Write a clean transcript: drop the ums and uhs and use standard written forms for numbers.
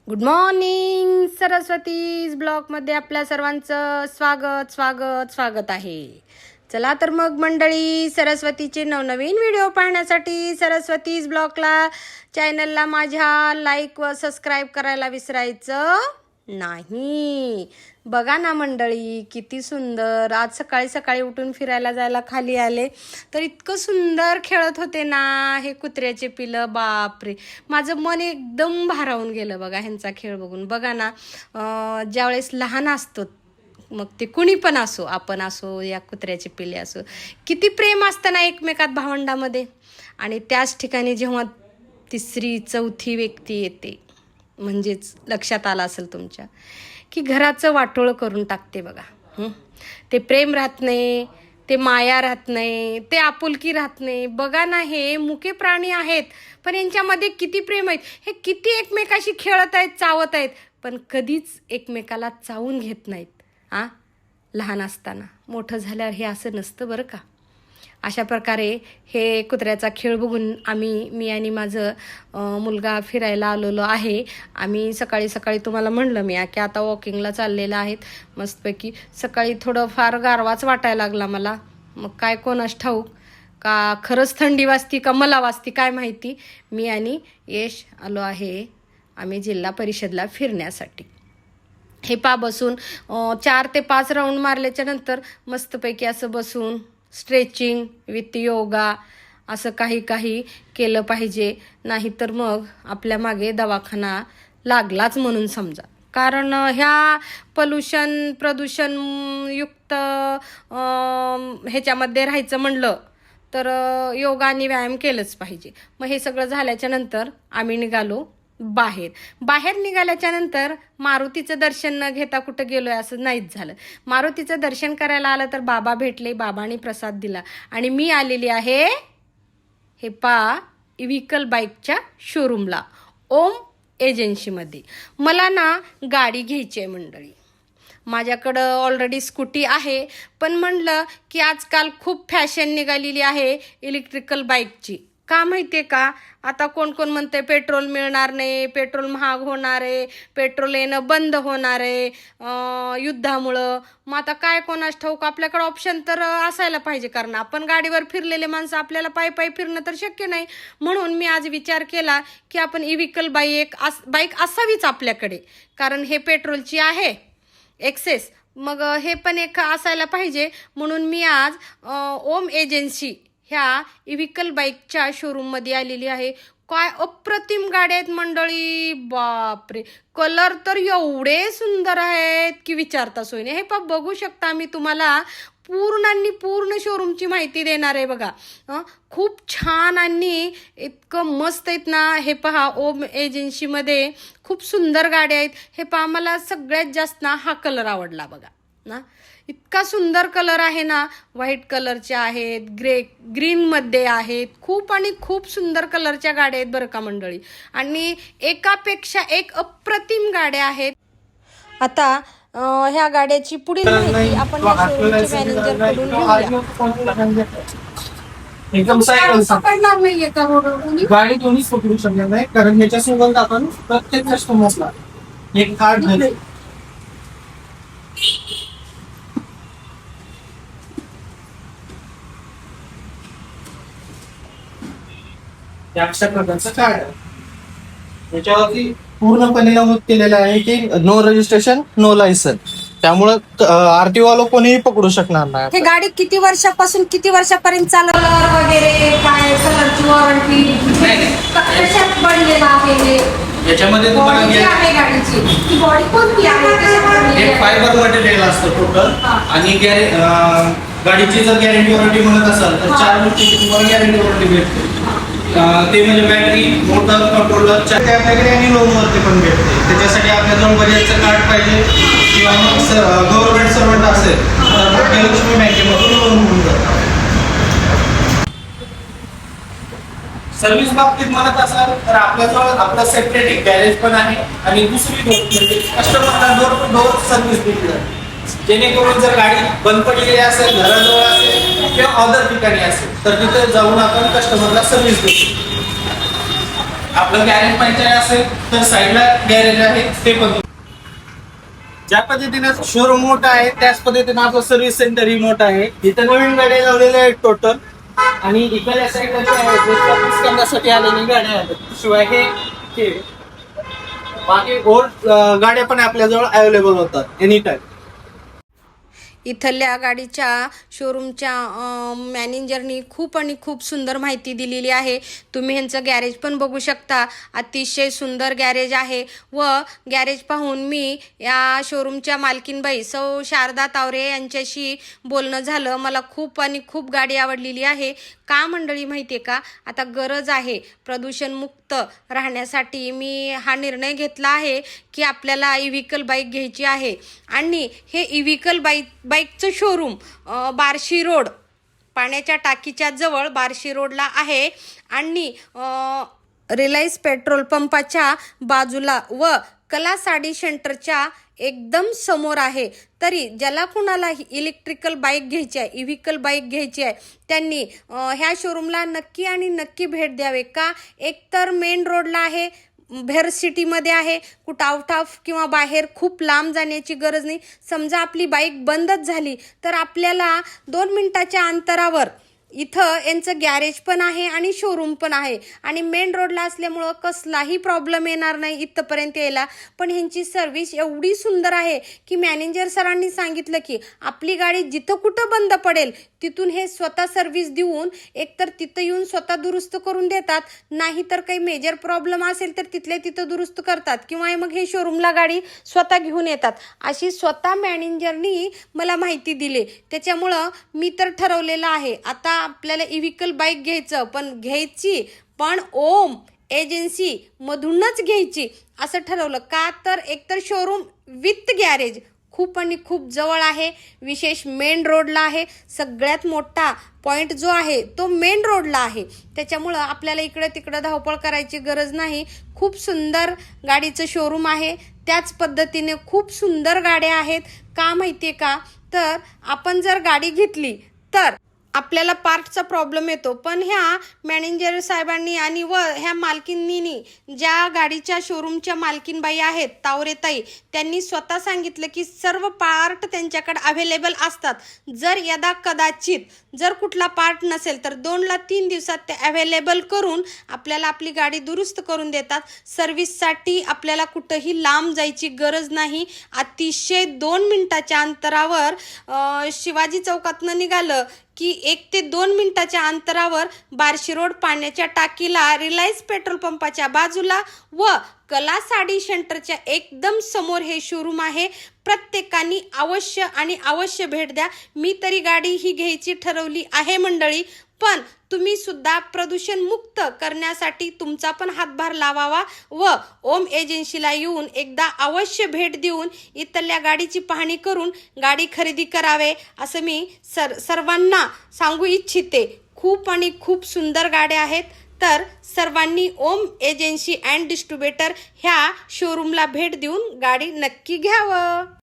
Good morning सरस्वतीज ब्लॉगमध्ये आपल्या सर्वांचं स्वागत स्वागत स्वागत आहे. चला तर मग मंडळी, सरस्वतीचे नवनवीन व्हिडिओ पाहण्यासाठी सरस्वतीज ब्लॉगला चॅनलला माझ्या लाईक व सबस्क्राईब करायला विसरायचं नाही. बघा ना मंडळी, किती सुंदर. आज सकाळी सकाळी उठून फिरायला जायला खाली आले तर इतकं सुंदर खेळत होते ना हे कुत्र्याचे पिलं. बापरे, माझं मन एकदम भारावून गेलं बघा ह्यांचा खेळ बघून. बघा ना, ज्यावेळेस लहान असतो, मग ते कुणी पण असो, आपण असो या कुत्र्याचे पिले असो, किती प्रेम असतं ना एकमेकात भावंडामध्ये. आणि त्याच ठिकाणी जेव्हा तिसरी चौथी व्यक्ती येते, म्हणजेच लक्षात आलं असेल तुमच्या, की घराचं वाटोळं करून टाकते बघा. ते प्रेम राहत नाही, ते माया राहत नाही, ते आपुलकी राहत नाही. बघा ना, हे मुके प्राणी आहेत पण यांच्यामध्ये किती प्रेम आहेत. हे किती एकमेकाशी खेळत आहेत, चावत आहेत, पण कधीच एकमेकाला चावून घेत नाहीत. लहान असताना. मोठं झाल्यावर हे असं नसतं बरं का. अशा प्रकारे हे कुत्र्याचा खेळ बघून मी आणि माझं मुलगा फिरायला आलेलो आहे. आम्ही सकाळी सकाळी तुम्हाला म्हणलं मी की आता वॉकिंगला चाललेलं आहेत मस्तपैकी. सकाळी थोडं फार गारवाच वाटायला लागला मला. मग काय कोणास ठाऊक, का खरंच थंडी वाजती का मला वाजती काय माहिती, मी आणि यश आलो आहे आम्ही जिल्हा परिषदला फिरण्यासाठी. हे बसून 4 ते 5 राऊंड मारल्याच्या नंतर मस्तपैकी असं बसून स्ट्रेचिंग विथ योगा असं काही केलं पाहिजे. नाहीतर मग आपल्या मागे दवाखाना लागलाच म्हणून समजा. कारण ह्या प्रदूषण युक्त ह्याच्यामध्ये राहायचं म्हणलं तर योगा आणि व्यायाम केलंच पाहिजे. मग हे सगळं झाल्याच्या नंतर आम्ही निघालो बाहेर निघाल्याच्या नंतर मारुतीचं दर्शन न घेता कुठं गेलोय असं नाहीच झालं. मारुतीचं दर्शन करायला आलं तर बाबा भेटले, बाबांनी प्रसाद दिला आणि मी आलेली आहे हे व्हीकल बाईकच्या शोरूमला, ओम एजन्सीमध्ये. मला ना गाडी घ्यायची आहे मंडळी. माझ्याकडं ऑलरेडी स्कूटी आहे, पण म्हणलं की आजकाल खूप फॅशन निघालेली आहे इलेक्ट्रिकल बाईकची. का माहिती आहे का, आता कोण म्हणते पेट्रोल मिळणार नाही, पेट्रोल महाग होणार आहे, पेट्रोल येणं बंद होणार आहे युद्धामुळं. मग आता काय कोणास ठाऊक, आपल्याकडे ऑप्शन तर असायला पाहिजे. कारण आपण गाडीवर फिरलेले माणसं, आपल्याला पायी फिरणं तर शक्य नाही. म्हणून मी आज विचार केला की आपण व्हीकल बाईक असावीच आपल्याकडे. कारण हे पेट्रोलची आहे एक्सेस, मग हे पण एक असायला पाहिजे. म्हणून मी आज ओम एजन्सी ह्या व्हीकल बाईकच्या शोरूममध्ये आलेली आहे. काय अप्रतिम गाड्या आहेत मंडळी. बापरे, कलर तर एवढे सुंदर आहेत की विचारता सोय नाही. हे बघू शकता, मी तुम्हाला पूर्ण शोरूमची माहिती देणार आहे बघा. खूप छान आणि इतकं मस्त आहेत ना. हे पहा, ओम एजन्सीमध्ये खूप सुंदर गाड्या आहेत. हे पहा, मला सगळ्यात जास्त ना हा कलर आवडला बघा ना. इतका सुंदर कलर आहे ना. व्हाईट कलरच्या आहेत, ग्रीनमध्ये आहेत, खूप सुंदर कलरच्या गाड्या आहेत बरं का मंडळी. आणि एकापेक्षा एक अप्रतिम गाड्या आहेत. आता ह्या गाड्याची पुढील माहिती आपण या शोरूमचे मॅनेजर कडून घेऊया. एकदम पकडणार नाहीये का गाडी दोन्हीच पकडू शकणार नाही, कारण ह्याच्या सोबत आपण प्रत्येक कस्टमरला एक कार्ड घ्यायचं. अशा प्रकारचं कार्ड आहे. याच्यावरती पूर्णपणे नमूद केलेलं आहे की नो रजिस्ट्रेशन नो लायसन. त्यामुळं आरटीओ वाला कोणीही पकडू शकणार नाही. हे गाडी किती वर्षापासून किती वर्षापर्यंत चालणार वगैरे, काय कलरची वॉरंटी कशात बनलेला आहे, याच्यामध्ये तुम्हाला आहे गाडीची ती बॉडी कोणती आहे, एक फायबर मटेरियल असतं टोटल. आणि गाडीची जर गॅरंटी वॉरंटी म्हणत असाल तर 4 वर्षाची तुम्हाला गॅरंटी वॉरंटी भेटते. ते म्हणजे बॅटरी, मोटर, कंट्रोलर ते आपल्याकडे आणि लोनवरती पण भेटते. त्याच्यासाठी आपल्याजवळ बजाजचं कार्ड पाहिजे किंवा मग गव्हर्नमेंट सर्वंट असेल तर लक्ष्मी बँकेमधून लोन होऊन जातं. सर्व्हिस बाबतीत म्हणत असाल तर आपल्याजवळ आपला सेपरेट एक गॅरेज पण आहे. आणि दुसरी गोष्ट म्हणजे कस्टमरला डोर टू डोर सर्व्हिस दिली जाते. जेणेकरून जर गाडी बंद पडलेली असेल, घराजवळ असेल किंवा अदर ठिकाणी असेल तर तिथे जाऊन आपण कस्टमरला सर्व्हिस देतो. आपलं गॅरेज पाहिजे असेल तर साईडला गॅरेज आहे ते पण. ज्या पद्धतीने शोरूम मोठा आहे त्याच पद्धतीने आपलं सर्व्हिस सेंटर ही मोठं आहे. इथं नवीन गाड्या लावलेल्या आहेत टोटल, आणि इकडल्या साईडला जे आहे ते सर्व्हिस करण्यासाठी आलेली गाड्या आहेत. शिवाय हे बाकी ओल्ड गाड्या पण आपल्याजवळ अवेलेबल होतात एनी टाइम. इथल्या गाडीच्या शोरूमच्या मॅनेजरनी खूप आणि खूप सुंदर माहिती दिलेली आहे. तुम्ही ह्यांचं गॅरेज पण बघू शकता. अतिशय सुंदर गॅरेज आहे व गॅरेज पाहून मी या शोरूमच्या मालकीनबाई सौ शारदा तावरे यांच्याशी बोलणं झालं. मला खूप आणि खूप गाडी आवडलेली आहे. का मंडळी माहिती आहे का, आता गरज आहे प्रदूषणमुक्त राहण्यासाठी मी हा निर्णय घेतला आहे की आपल्याला व्हेकल बाईक घ्यायची आहे. आणि हे व्हेकल बाईकचं शोरूम बार्शी रोड पाण्याच्या टाकीच्या जवळ बार्शी रोडला आहे आणि रिलायन्स पेट्रोल पंपाच्या बाजूला व कला साडी सेंटरच्या एकदम समोर आहे. तरी ज्याला कुणाला इलेक्ट्रिकल बाईक घ्यायची आहे, व्हेकल बाईक घ्यायची आहे, त्यांनी ह्या शोरूमला नक्की आणि नक्की भेट द्यावे. का, एकतर मेन रोडला आहे, भर सिटीमध्ये आहे, कुठं आउट ऑफ किंवा बाहेर खूप लांब जाण्याची गरज नाही. समजा आपली बाईक बंदच झाली तर आपल्याला 2 मिनिटाच्या अंतरावर इथं यांचं गॅरेज पण आहे आणि शोरूम पण आहे आणि मेन रोडला असल्यामुळं कसलाही प्रॉब्लेम येणार नाही इथंपर्यंत यायला. पण ह्यांची सर्व्हिस एवढी सुंदर आहे की मॅनेजर सरांनी सांगितलं की आपली गाडी जिथं कुठं बंद पडेल तिथून हे स्वतः सर्व्हिस देऊन एकतर तिथं येऊन स्वतः दुरुस्त करून देतात, नाही तर काही मेजर प्रॉब्लेम असेल तर तिथल्या तिथं दुरुस्त करतात किंवा मग हे शोरूमला गाडी स्वतः घेऊन येतात. अशी स्वतः मॅनेजरनी मला माहिती दिली. त्याच्यामुळं मी तर ठरवलेलं आहे आता आपल्याला व्हेकल बाईक घ्यायचं, पण ओम एजन्सी मधूनच घ्यायची असं ठरवलं. का तर एकतर शोरूम विथ गॅरेज खूप आणि खूप जवळ आहे, विशेष मेन रोडला आहे. सगळ्यात मोठा पॉईंट जो आहे तो मेन रोडला आहे. त्याच्यामुळं आपल्याला इकडे तिकडं धावपळ करायची गरज नाही. खूप सुंदर गाडीचं शोरूम आहे. त्याच पद्धतीने खूप सुंदर गाड्या आहेत. का माहिती आहे का, तर आपण जर गाडी घेतली तर आपल्याला पार्टचा प्रॉब्लेम येतो, पण ह्या मॅनेजर साहेबांनी आणि व ह्या मालकींनी ज्या गाडीच्या शोरूमच्या मालकीनबाई आहेत तावरेताई, त्यांनी स्वतः सांगितलं की सर्व पार्ट त्यांच्याकडे अवेलेबल असतात. जर यदा कदाचित जर कुठला पार्ट नसेल तर 2 ते 3 दिवसात ते अवेलेबल करून आपल्याला आपली गाडी दुरुस्त करून देतात. सर्व्हिससाठी आपल्याला कुठंही लांब जायची गरज नाही. अतिशय 2 मिनिटाच्या अंतरावर शिवाजी चौकातनं निघालं की 1 ते 2 मिनिटाच्या अंतरावर बार्शी रोड पाण्याच्या टाकीला रिलायन्स पेट्रोल पंपाच्या बाजूला व कला साडी सेंटरच्या एकदम समोर हे शोरूम आहे. प्रत्येकाने अवश्य भेट द्या. मी तरी गाडी ही घ्यायची ठरवली आहे मंडळी, पण तुम्ही सुद्धा प्रदूषण मुक्त करण्यासाठी तुमचा पण हातभार लावावा व ओम एजन्सीला येऊन एकदा अवश्य भेट देऊन इथल्या गाडीची पाहणी करून गाडी खरेदी करावे असं मी सर्वांना सांगू इच्छिते. खूप आणि खूप सुंदर गाड्या आहेत. तर सर्वांनी ओम एजन्सी अँड डिस्ट्रीब्युटर ह्या शोरूमला भेट देऊन गाडी नक्की घ्यावं.